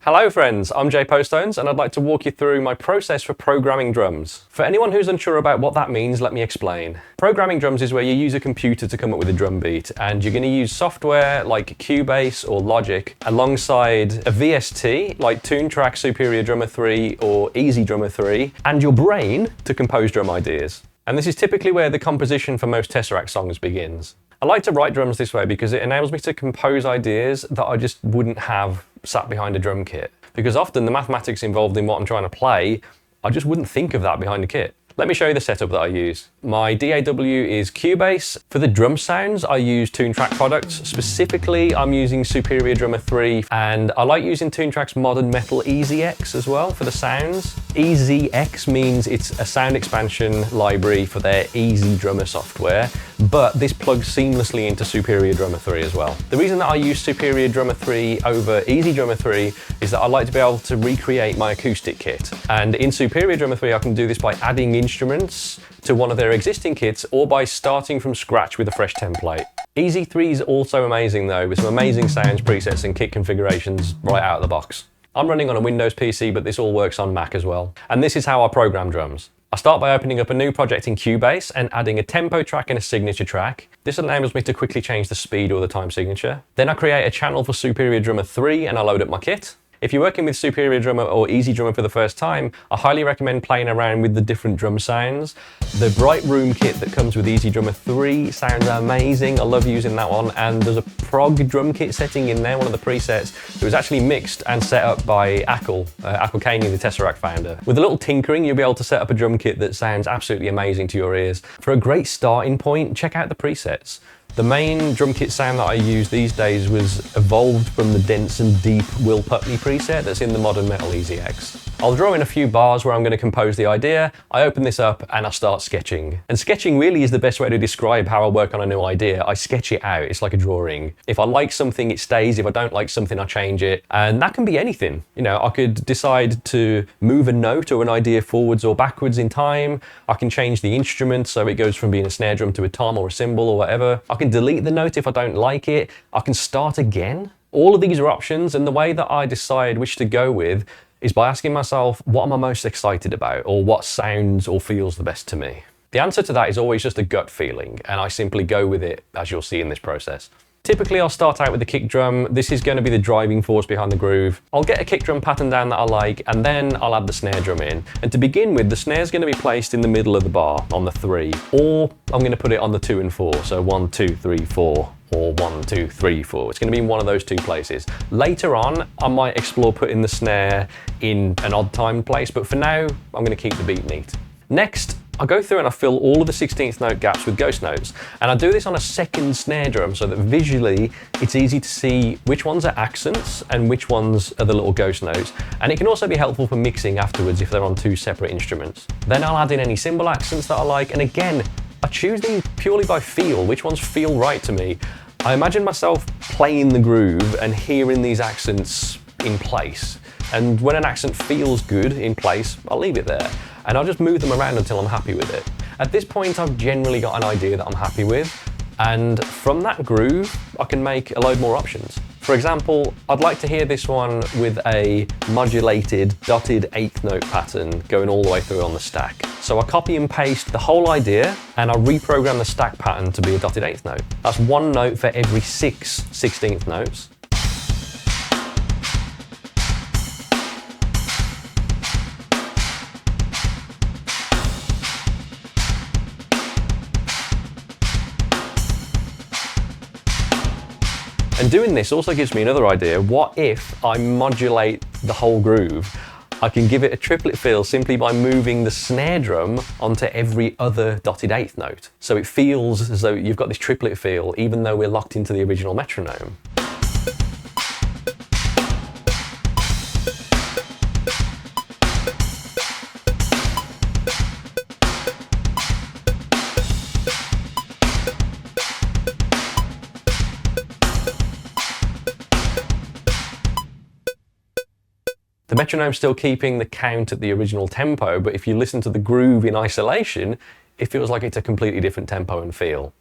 Hello friends, I'm Jay Postones and I'd like to walk you through my process for programming drums. For anyone who's unsure about what that means, let me explain. Programming drums is where you use a computer to come up with a drum beat, and you're going to use software like Cubase or Logic alongside a VST like TuneTrack Superior Drummer 3 or Easy Drummer 3 and your brain to compose drum ideas. And this is typically where the composition for most TesseracT songs begins. I like to write drums this way because it enables me to compose ideas that I just wouldn't have sat behind a drum kit. Because often the mathematics involved in what I'm trying to play, I just wouldn't think of that behind a kit. Let me show you the setup that I use. My DAW is Cubase. For the drum sounds, I use TuneTrack products. Specifically, I'm using Superior Drummer 3, and I like using TuneTrack's Modern Metal EasyX as well for the sounds. EasyX means it's a sound expansion library for their Easy Drummer software, but this plugs seamlessly into Superior Drummer 3 as well. The reason that I use Superior Drummer 3 over Easy Drummer 3 is that I like to be able to recreate my acoustic kit. And in Superior Drummer 3, I can do this by adding instruments to one of their existing kits or by starting from scratch with a fresh template. Easy 3 is also amazing though, with some amazing sounds, presets and kit configurations right out of the box. I'm running on a Windows PC, but this all works on Mac as well. And this is how I program drums. I start by opening up a new project in Cubase and adding a tempo track and a signature track. This enables me to quickly change the speed or the time signature. Then I create a channel for Superior Drummer 3 and I load up my kit. If you're working with Superior Drummer or Easy Drummer for the first time, I highly recommend playing around with the different drum sounds. The Bright Room kit that comes with Easy Drummer 3 sounds amazing. I love using that one. And there's a prog drum kit setting in there, one of the presets, that was actually mixed and set up by Akel Caney, the TesseracT founder. With a little tinkering, you'll be able to set up a drum kit that sounds absolutely amazing to your ears. For a great starting point, check out the presets. The main drum kit sound that I use these days was evolved from the dense and deep Will Putney preset that's in the Modern Metal EasyX. I'll draw in a few bars where I'm going to compose the idea, I open this up and I start sketching. And sketching really is the best way to describe how I work on a new idea. I sketch it out, it's like a drawing. If I like something, it stays. If I don't like something, I change it. And that can be anything. You know, I could decide to move a note or an idea forwards or backwards in time. I can change the instrument so it goes from being a snare drum to a tom or a cymbal or whatever. I can delete the note if I don't like it. I can start again. All of these are options, and the way that I decide which to go with is by asking myself, what am I most excited about, or what sounds or feels the best to me? The answer to that is always just a gut feeling, and I simply go with it, as you'll see in this process. Typically, I'll start out with the kick drum. This is going to be the driving force behind the groove. I'll get a kick drum pattern down that I like, and then I'll add the snare drum in. And to begin with, the snare is going to be placed in the middle of the bar on the 3, or I'm going to put it on the 2 and 4. So 1, 2, 3, 4, or 1, 2, 3, 4. It's going to be in one of those two places. Later on, I might explore putting the snare in an odd timed place, but for now, I'm going to keep the beat neat. Next, I go through and I fill all of the 16th note gaps with ghost notes. And I do this on a second snare drum so that visually it's easy to see which ones are accents and which ones are the little ghost notes. And it can also be helpful for mixing afterwards if they're on two separate instruments. Then I'll add in any cymbal accents that I like. And again, I choose these purely by feel, which ones feel right to me. I imagine myself playing the groove and hearing these accents in place. And when an accent feels good in place, I'll leave it there. And I'll just move them around until I'm happy with it. At this point, I've generally got an idea that I'm happy with. And from that groove, I can make a load more options. For example, I'd like to hear this one with a modulated dotted 8th note pattern going all the way through on the stack. So I copy and paste the whole idea and I reprogram the stack pattern to be a dotted 8th note. That's one note for every 6 16th notes. And doing this also gives me another idea. What if I modulate the whole groove? I can give it a triplet feel simply by moving the snare drum onto every other dotted 8th note. So it feels as though you've got this triplet feel, even though we're locked into the original metronome. The metronome's still keeping the count at the original tempo, but if you listen to the groove in isolation, it feels like it's a completely different tempo and feel.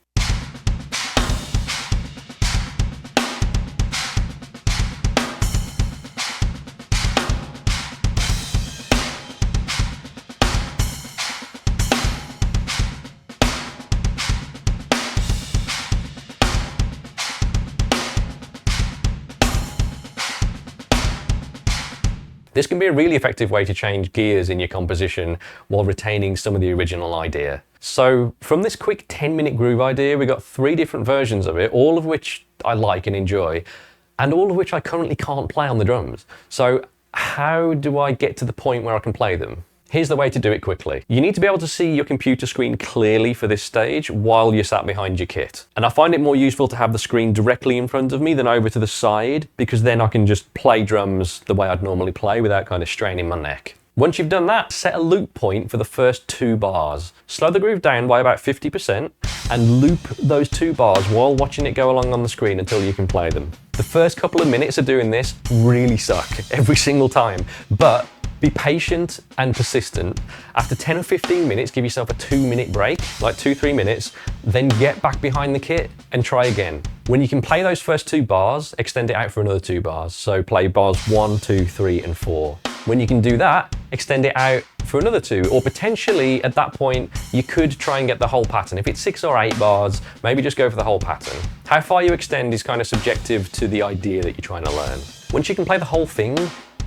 This can be a really effective way to change gears in your composition while retaining some of the original idea. So from this quick 10-minute groove idea, we got 3 different versions of it, all of which I like and enjoy, and all of which I currently can't play on the drums. So how do I get to the point where I can play them? Here's the way to do it quickly. You need to be able to see your computer screen clearly for this stage while you're sat behind your kit. And I find it more useful to have the screen directly in front of me than over to the side, because then I can just play drums the way I'd normally play without kind of straining my neck. Once you've done that, set a loop point for the first 2 bars. Slow the groove down by about 50% and loop those 2 bars while watching it go along on the screen until you can play them. The first couple of minutes of doing this really suck every single time, but be patient and persistent. After 10 or 15 minutes, give yourself a 2-minute break, like 2-3 minutes, then get back behind the kit and try again. When you can play those first 2 bars, extend it out for another 2 bars. So play bars 1, 2, 3, and 4. When you can do that, extend it out for another 2, or potentially at that point, you could try and get the whole pattern. If it's 6 or 8 bars, maybe just go for the whole pattern. How far you extend is kind of subjective to the idea that you're trying to learn. Once you can play the whole thing,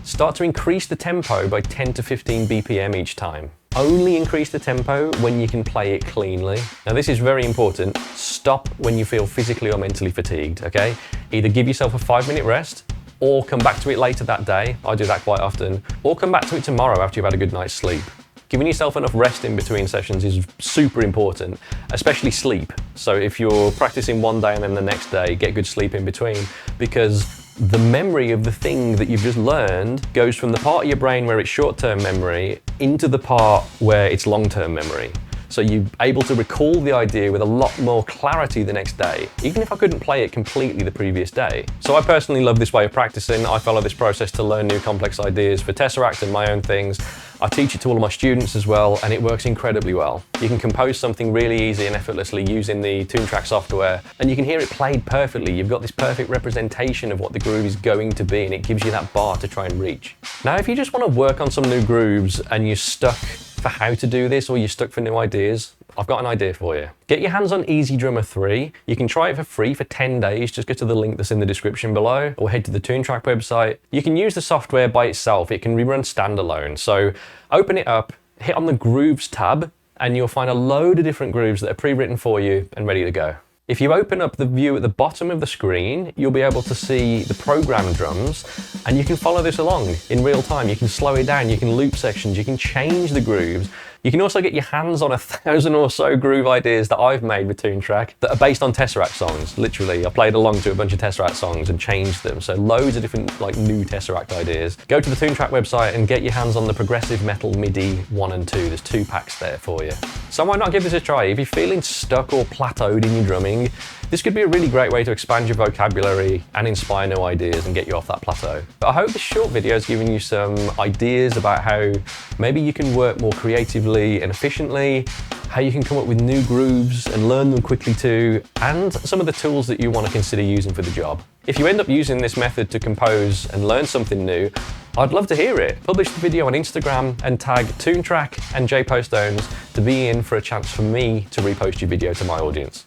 start to increase the tempo by 10 to 15 BPM each time. Only increase the tempo when you can play it cleanly. Now this is very important. Stop when you feel physically or mentally fatigued, okay? Either give yourself a 5-minute rest, or come back to it later that day. I do that quite often. Or come back to it tomorrow after you've had a good night's sleep. Giving yourself enough rest in between sessions is super important, especially sleep. So if you're practicing one day and then the next day, get good sleep in between, because the memory of the thing that you've just learned goes from the part of your brain where it's short-term memory into the part where it's long-term memory. So you're able to recall the idea with a lot more clarity the next day, even if I couldn't play it completely the previous day. So I personally love this way of practicing. I follow this process to learn new complex ideas for TesseracT and my own things. I teach it to all of my students as well, and it works incredibly well. You can compose something really easy and effortlessly using the TesseracT software, and you can hear it played perfectly. You've got this perfect representation of what the groove is going to be, and it gives you that bar to try and reach. Now, if you just want to work on some new grooves and you're stuck for how to do this, or you're stuck for new ideas, I've got an idea for you. Get your hands on Easy Drummer 3. You can try it for free for 10 days. Just go to the link that's in the description below, or head to the TesseracT website. You can use the software by itself. It can rerun standalone. So open it up, hit on the Grooves tab, and you'll find a load of different grooves that are pre-written for you and ready to go. If you open up the view at the bottom of the screen, you'll be able to see the program drums, and you can follow this along in real time. You can slow it down, you can loop sections, you can change the grooves. You can also get your hands on 1,000 or so groove ideas that I've made with TesseracT that are based on TesseracT songs. Literally, I played along to a bunch of TesseracT songs and changed them. So loads of different new TesseracT ideas. Go to the TesseracT website and get your hands on the Progressive Metal MIDI 1 and 2. There's 2 packs there for you. So why not give this a try? If you're feeling stuck or plateaued in your drumming, this could be a really great way to expand your vocabulary and inspire new ideas and get you off that plateau. But I hope this short video has given you some ideas about how maybe you can work more creatively and efficiently, how you can come up with new grooves and learn them quickly too, and some of the tools that you want to consider using for the job. If you end up using this method to compose and learn something new, I'd love to hear it. Publish the video on Instagram and tag TesseracT and Postones to be in for a chance for me to repost your video to my audience.